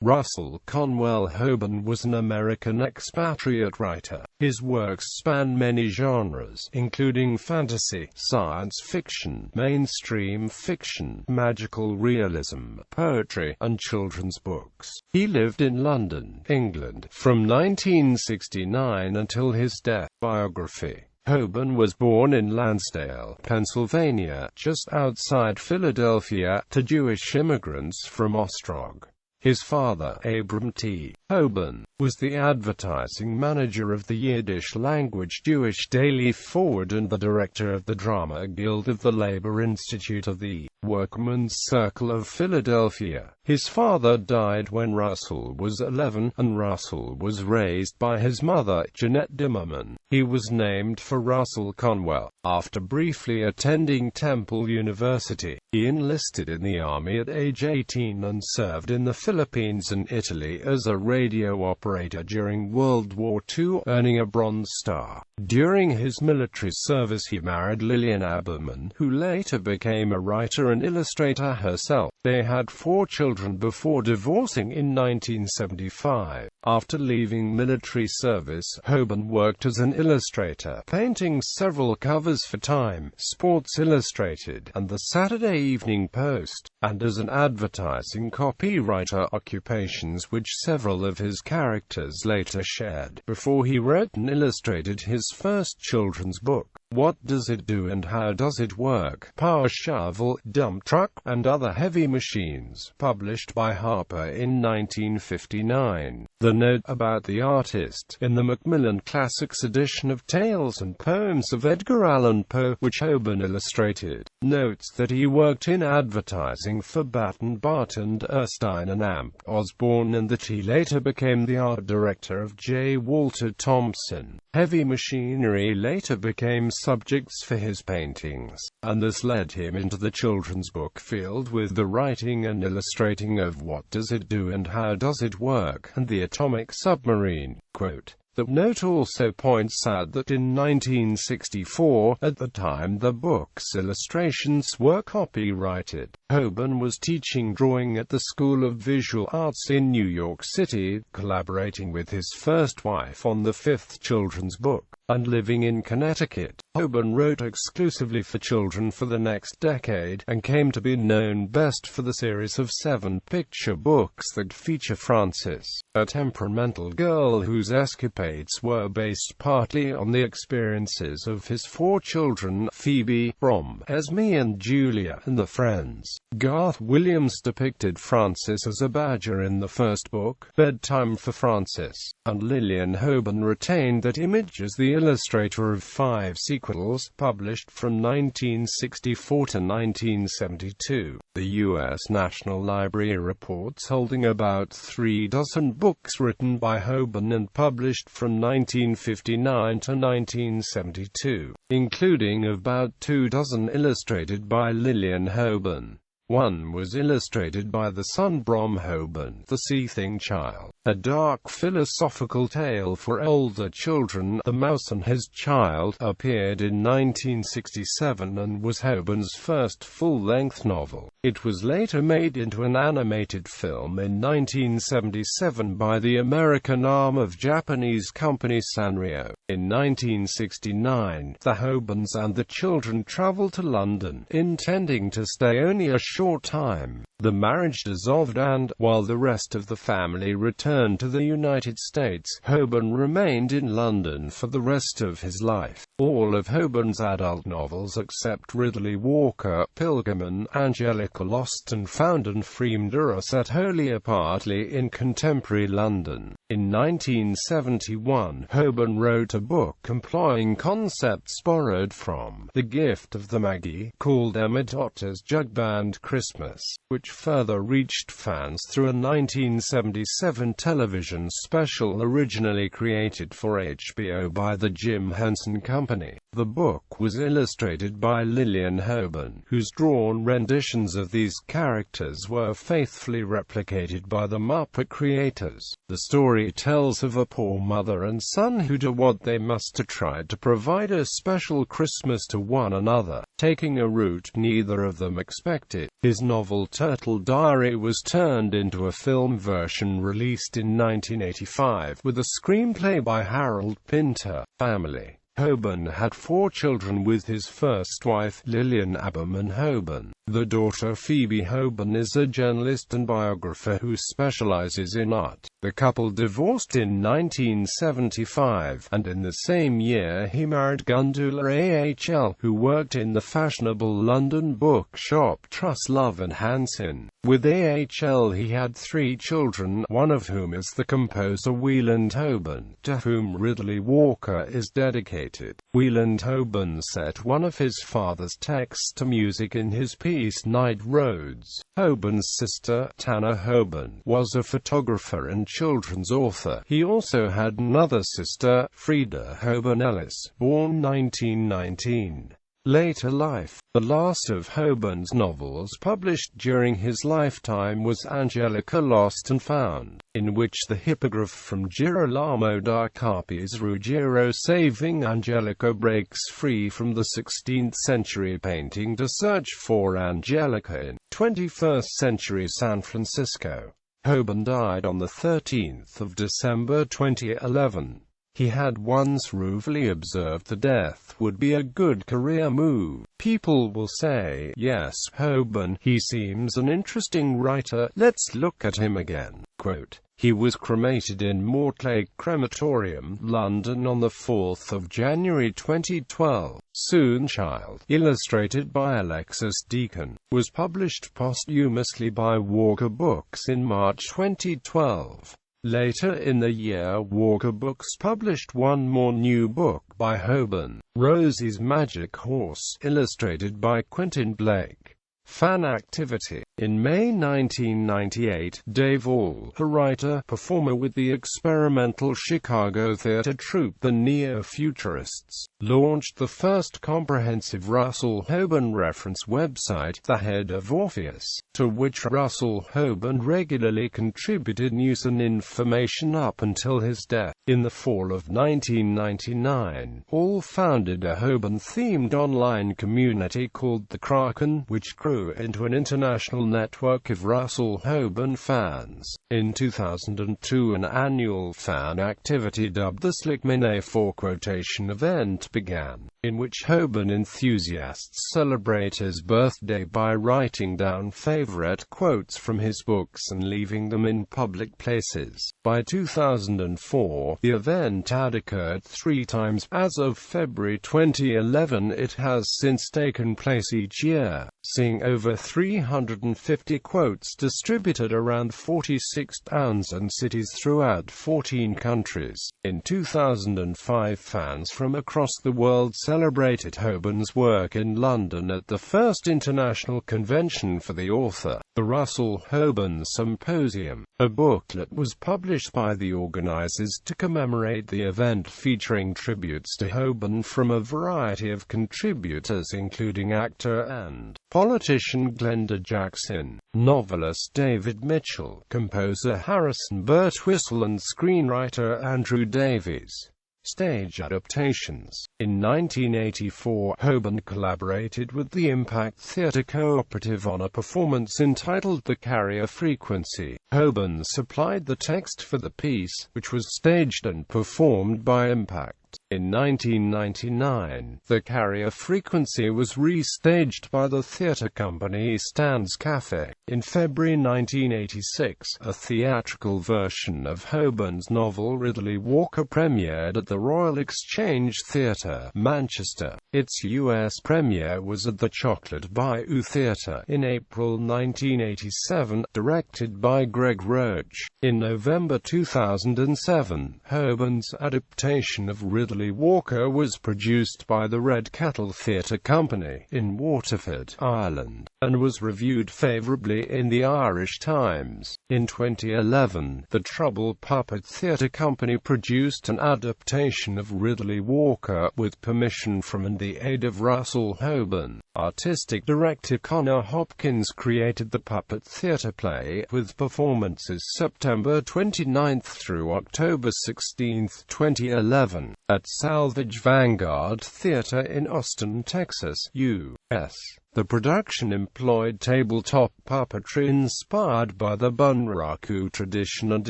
Russell Conwell Hoban was an American expatriate writer. His works span many genres, including fantasy, science fiction, mainstream fiction, magical realism, poetry, and children's books. He lived in London, England, from 1969 until his death. Biography. Hoban was born in Lansdale, Pennsylvania, just outside Philadelphia, to Jewish immigrants from Ostrog. His father, Abram T. Hoban, was the advertising manager of the Yiddish-language Jewish Daily Forward and the director of the Drama Guild of the Labor Institute of the Workmen's Circle of Philadelphia. His father died when Russell was 11, and Russell was raised by his mother, Jeanette Dimmerman. He was named for Russell Conwell. After briefly attending Temple University, he enlisted in the Army at age 18 and served in the Philippines and Italy as a radio operator during World War II, earning a Bronze Star. During his military service he married Lillian Aberman, who later became a writer and illustrator herself. They had 4 children before divorcing in 1975. After leaving military service, Hoban worked as an illustrator, painting several covers for Time, Sports Illustrated, and the Saturday Evening Post, and as an advertising copywriter, occupations which several of his characters later shared, before he wrote and illustrated his first children's book, What Does It Do and How Does It Work? Power Shovel, Dump Truck, and Other Heavy Machines, published by Harper in 1959. The note about the artist, in the Macmillan Classics edition of Tales and Poems of Edgar Allan Poe, which Hoban illustrated, notes that he worked in advertising for Baton Bart and Erskine and Amp Osborne, and that he later became the art director of J. Walter Thompson. Heavy machinery later became subjects for his paintings, and this led him into the children's book field with the writing and illustrating of What Does It Do and How Does It Work? And The Atomic Submarine. Quote, the note also points out that in 1964, at the time the book's illustrations were copyrighted, Hoban was teaching drawing at the School of Visual Arts in New York City, collaborating with his first wife on the 5th children's book, and living in Connecticut. Hoban wrote exclusively for children for the next decade, and came to be known best for the series of 7 picture books that feature Frances, a temperamental girl whose escapades were based partly on the experiences of his 4 children, Phoebe, Brom, Esme and Julia, and the friends. Garth Williams depicted Frances as a badger in the first book, Bedtime for Frances, and Lillian Hoban retained that image as the illustrator of 5 sequels, published from 1964 to 1972. The U.S. National Library reports holding about 36 books written by Hoban and published from 1959 to 1972, including about 24 illustrated by Lillian Hoban. 1 was illustrated by the son Brom Hoban, The Seething Child, a dark philosophical tale for older children. The Mouse and His Child appeared in 1967 and was Hoban's first full-length novel. It was later made into an animated film in 1977 by the American arm of Japanese company Sanrio. In 1969, the Hobans and the children traveled to London, intending to stay only a short time. The marriage dissolved and, while the rest of the family returned to the United States, Hoban remained in London for the rest of his life. All of Hoban's adult novels except Ridley Walker, Pilgrim, Angelica Lost and Found and Freemed are set wholly or partly in contemporary London. In 1971, Hoban wrote a book employing concepts borrowed from The Gift of the Magi, called Emma Doctor's Jug Band Christmas, which further reached fans through a 1977 television special originally created for HBO by the Jim Henson Company. The book was illustrated by Lillian Hoban, whose drawn renditions of these characters were faithfully replicated by the Muppet creators. The story story tells of a poor mother and son who do what they must to try to provide a special Christmas to one another, taking a route neither of them expected. His novel Turtle Diary was turned into a film version released in 1985, with a screenplay by Harold Pinter. Family. Hoban had 4 children with his first wife, Lillian Aberman Hoban. The daughter Phoebe Hoban is a journalist and biographer who specializes in art. The couple divorced in 1975, and in the same year he married Gundula AHL, who worked in the fashionable London bookshop Truslove and Hanson. With AHL he had 3 children, one of whom is the composer Wieland Hoban, to whom Ridley Walker is dedicated. Wieland Hoban set one of his father's texts to music in his piece Night Roads. Hoban's sister, Tanner Hoban, was a photographer and children's author. He also had another sister, Frida Hoban Ellis, born 1919. Later life. The last of Hoban's novels published during his lifetime was Angelica Lost and Found, in which the hippogriff from Girolamo da Carpi's Ruggiero saving Angelica breaks free from the 16th century painting to search for Angelica in 21st century San Francisco. Hoban died on the 13th of December 2011. He had once ruefully observed the death would be a good career move. People will say, yes, Hoban, he seems an interesting writer, let's look at him again. Quote, he was cremated in Mortlake Crematorium, London on the 4th of January 2012. Soon Child, illustrated by Alexis Deacon, was published posthumously by Walker Books in March 2012. Later in the year, Walker Books published one more new book by Hoban, Rosie's Magic Horse, illustrated by Quentin Blake. Fan activity. In May 1998, Dave All, a writer, performer with the experimental Chicago theater troupe The Neo-Futurists, launched the first comprehensive Russell Hoban reference website, The Head of Orpheus, to which Russell Hoban regularly contributed news and information up until his death. In the fall of 1999, All founded a Hoban-themed online community called The Kraken, which grew into an international network of Russell Hoban fans. In 2002, an annual fan activity dubbed the Slick Minute 4 quotation event began, in which Hoban enthusiasts celebrate his birthday by writing down favorite quotes from his books and leaving them in public places. By 2004, the event had occurred 3 times. As of February 2011, it has since taken place each year, seeing over 350 quotes distributed around 46 towns and cities throughout 14 countries. In 2005, fans from across the world celebrated Hoban's work in London at the first international convention for the author, the Russell Hoban Symposium. A booklet was published by the organizers to commemorate the event, featuring tributes to Hoban from a variety of contributors including actor and politician Glenda Jackson, novelist David Mitchell, composer Harrison Birtwistle and screenwriter Andrew Davies. Stage adaptations. In 1984, Hoban collaborated with the Impact Theatre Cooperative on a performance entitled The Carrier Frequency. Hoban supplied the text for the piece, which was staged and performed by Impact. In 1999, The Carrier Frequency was restaged by the theatre company Stan's Cafe. In February 1986, a theatrical version of Hoban's novel Ridley Walker premiered at the Royal Exchange Theatre, Manchester. Its US premiere was at the Chocolate Bayou Theatre in April 1987, directed by Greg Roach. In November 2007, Hoban's adaptation of Ridley Walker was produced by the Red Kettle Theatre Company in Waterford, Ireland, and was reviewed favourably in the Irish Times. In 2011, the Trouble Puppet Theatre Company produced an adaptation of Ridley Walker with permission from and the aid of Russell Hoban. Artistic director Conwell Hopkins created the puppet theatre play, with performances September 29 through October 16, 2011, at Salvage Vanguard Theatre in Austin, Texas, U.S. The production employed tabletop puppetry inspired by the bunraku tradition and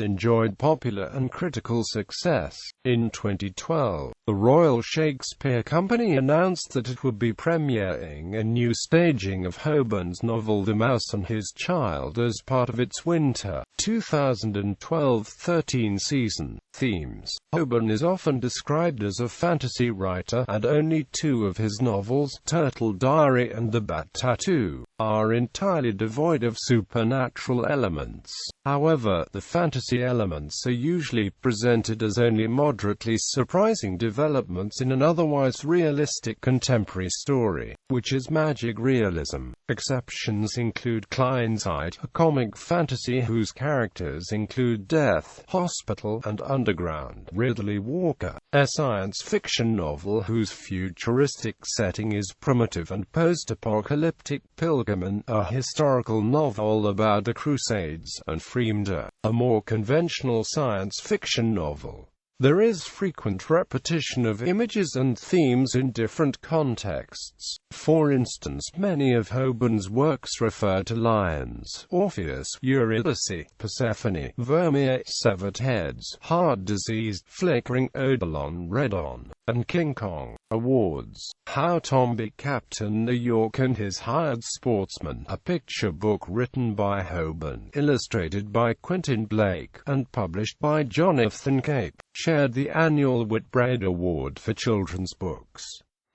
enjoyed popular and critical success. In 2012, the Royal Shakespeare Company announced that it would be premiering a new staging of Hoban's novel The Mouse and His Child as part of its winter 2012-13 season. Themes. Hoban is often described as a fantasy writer, and only two of his novels, Turtle Diary and The Bat Tattoo, are entirely devoid of supernatural elements. However, the fantasy elements are usually presented as only moderately surprising developments in an otherwise realistic contemporary story, which is magic realism. Exceptions include Kleinzeit, a comic fantasy whose characters include death, hospital, and underground. Ridley Walker, a science fiction novel whose futuristic setting is primitive and post-apocalyptic. Pilgriman, a historical novel about the Crusades. And Freemda, a more conventional science fiction novel. There is frequent repetition of images and themes in different contexts. For instance, many of Hoban's works refer to lions, Orpheus, Eurydice, Persephone, Vermeer, severed heads, heart disease, flickering Odilon Redon, and King Kong. Awards. How Tom Be Captain New York and His Hired Sportsman, a picture book written by Hoban, illustrated by Quentin Blake, and published by Jonathan Cape, shared the annual Whitbread Award for children's books.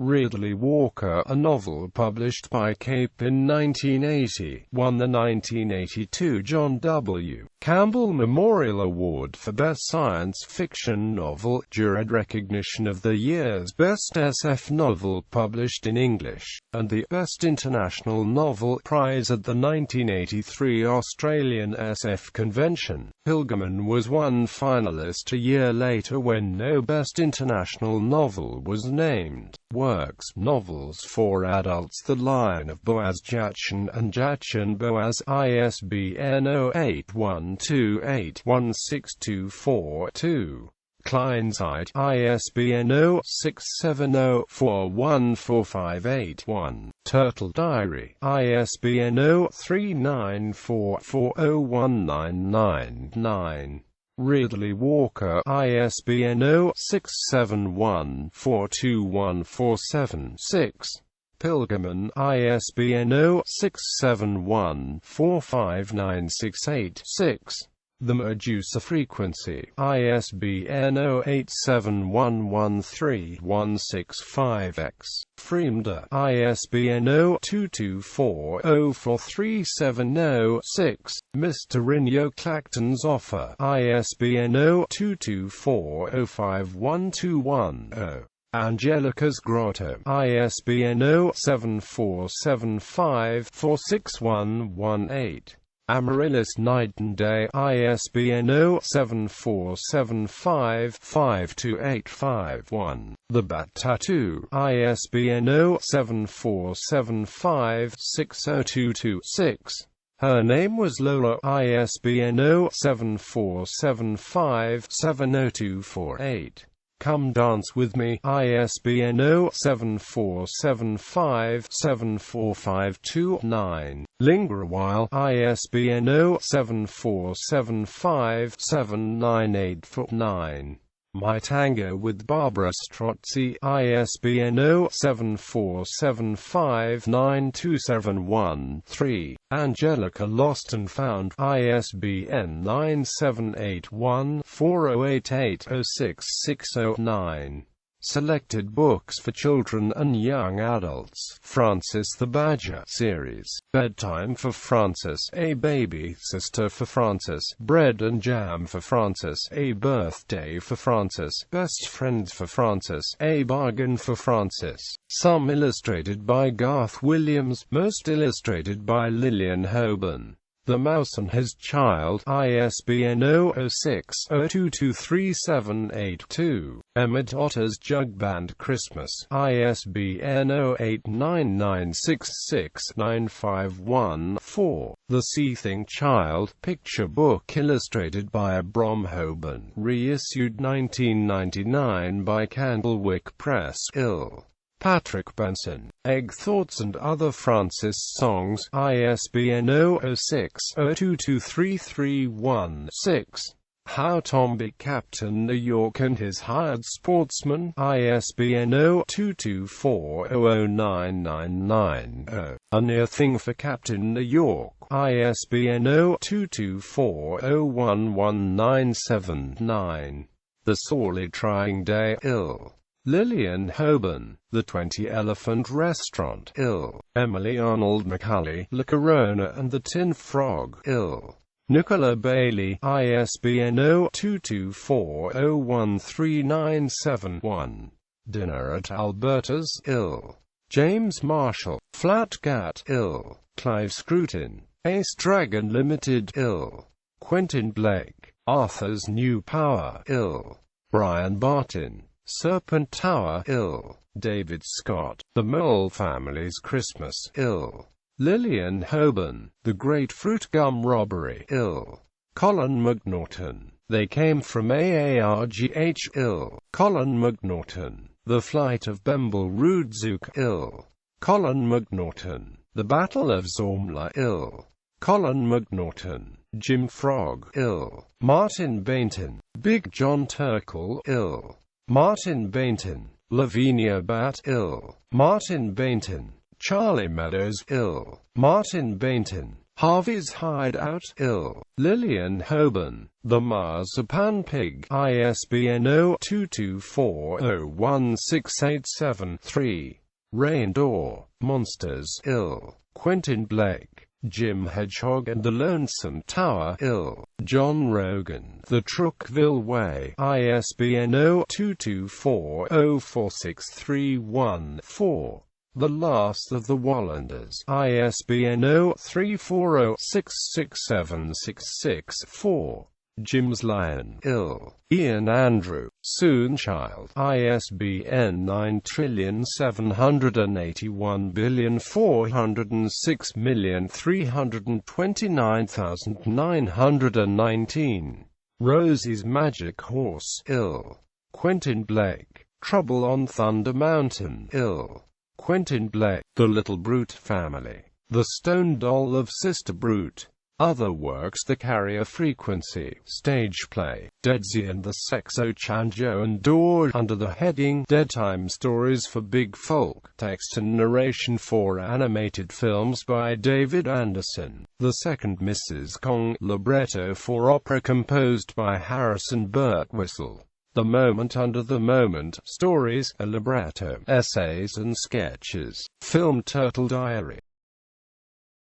Ridley Walker, a novel published by Cape in 1980, won the 1982 John W. Campbell Memorial Award for Best Science Fiction Novel, during recognition of the year's Best SF Novel published in English, and the Best International Novel prize at the 1983 Australian SF Convention. Pilgriman was one finalist a year later when no Best International Novel was named. Works. Novels for adults. The Lion of Boaz, Jachin and Jachin Boaz, ISBN 0812816242. Kleinzeit, ISBN 0670414581. Turtle Diary, ISBN 0394401999. Ridley Walker, ISBN 0671421476. Pilgriman, ISBN 0671459686. The Medusa Frequency, ISBN 0871131665X. Freemda, ISBN 0224043706. Mr. Rinyo Clacton's Offer, ISBN 0224051210. Angelica's Grotto, ISBN 7475461118. Amaryllis Night and Day, ISBN 7475528551. The Bat Tattoo, ISBN 7475602226. Her Name Was Lola, ISBN 7475702448. Come Dance With Me, ISBN 7475745229. Linger a While, ISBN 7475798449. My Tango with Barbara Strozzi, ISBN 7475927113. Angelica Lost and Found, ISBN 9781408806609. Selected Books for Children and Young Adults. Francis the Badger series. Bedtime for Francis, A Baby Sister for Francis, Bread and Jam for Francis, A Birthday for Francis, Best Friend for Francis, A Bargain for Francis. Some illustrated by Garth Williams, most illustrated by Lillian Hoban. The Mouse and His Child, ISBN 006-02237882. Emmett Otter's Jug Band Christmas, ISBN 0899669514. The Seething Child, picture book illustrated by Conwell Hoban, reissued 1999 by Candlewick Press, Ill. Patrick Benson. Egg Thoughts and Other Francis Songs, ISBN 006-022331-6. How Tom Be Captain New York and His Hired Sportsman, ISBN 022400999-0. A Near Thing for Captain New York, ISBN 022401197-9. The Sorely Trying Day, Ill. Lillian Hoban. The 20 Elephant Restaurant, Ill. Emily Arnold Macaulay, La Corona and the Tin Frog, Ill. Nicola Bailey, ISBN 022401397-1. Dinner at Alberta's, Ill. James Marshall. Flat Cat, Ill. Clive Scrutin. Ace Dragon Limited, Ill. Quentin Blake. Arthur's New Power, Ill. Brian Barton. Serpent Tower, Ill. David Scott. The Mole Family's Christmas, Ill. Lillian Hoban. The Great Fruit Gum Robbery, Ill. Colin McNaughton. They Came from Aargh, Ill. Colin McNaughton. The Flight of Bemble Rudzook, Ill. Colin McNaughton. The Battle of Zormla, Ill. Colin McNaughton. Jim Frog, Ill. Martin Bainton. Big John Turkle, Ill. Martin Bainton. Lavinia Bat, Ill. Martin Bainton. Charlie Meadows, Ill. Martin Bainton. Harvey's Hideout, Ill. Lillian Hoban. The Marzipan Pig, ISBN 022401687-3. Rain Door. Monsters, Ill. Quentin Blake. Jim Hedgehog and the Lonesome Tower, Ill. John Rogan. The Trookville Way, ISBN 022404631-4. The Last of the Wallanders, ISBN 034066766-4. Jim's Lion, Ill. Ian Andrew. Soonchild, ISBN 9781406329919. Rosie's Magic Horse, Ill. Quentin Blake. Trouble on Thunder Mountain, Ill. Quentin Blake. The Little Brute Family. The Stone Doll of Sister Brute. Other works that carry a frequency. Stage play. Deadsy and the Sexo Chanjo and Door, under the heading Dead Time Stories for Big Folk. Text and narration for animated films by David Anderson. The Second Mrs. Kong. Libretto for opera composed by Harrison Birtwistle. The Moment Under the Moment. Stories, a libretto, essays and sketches. Film Turtle Diary.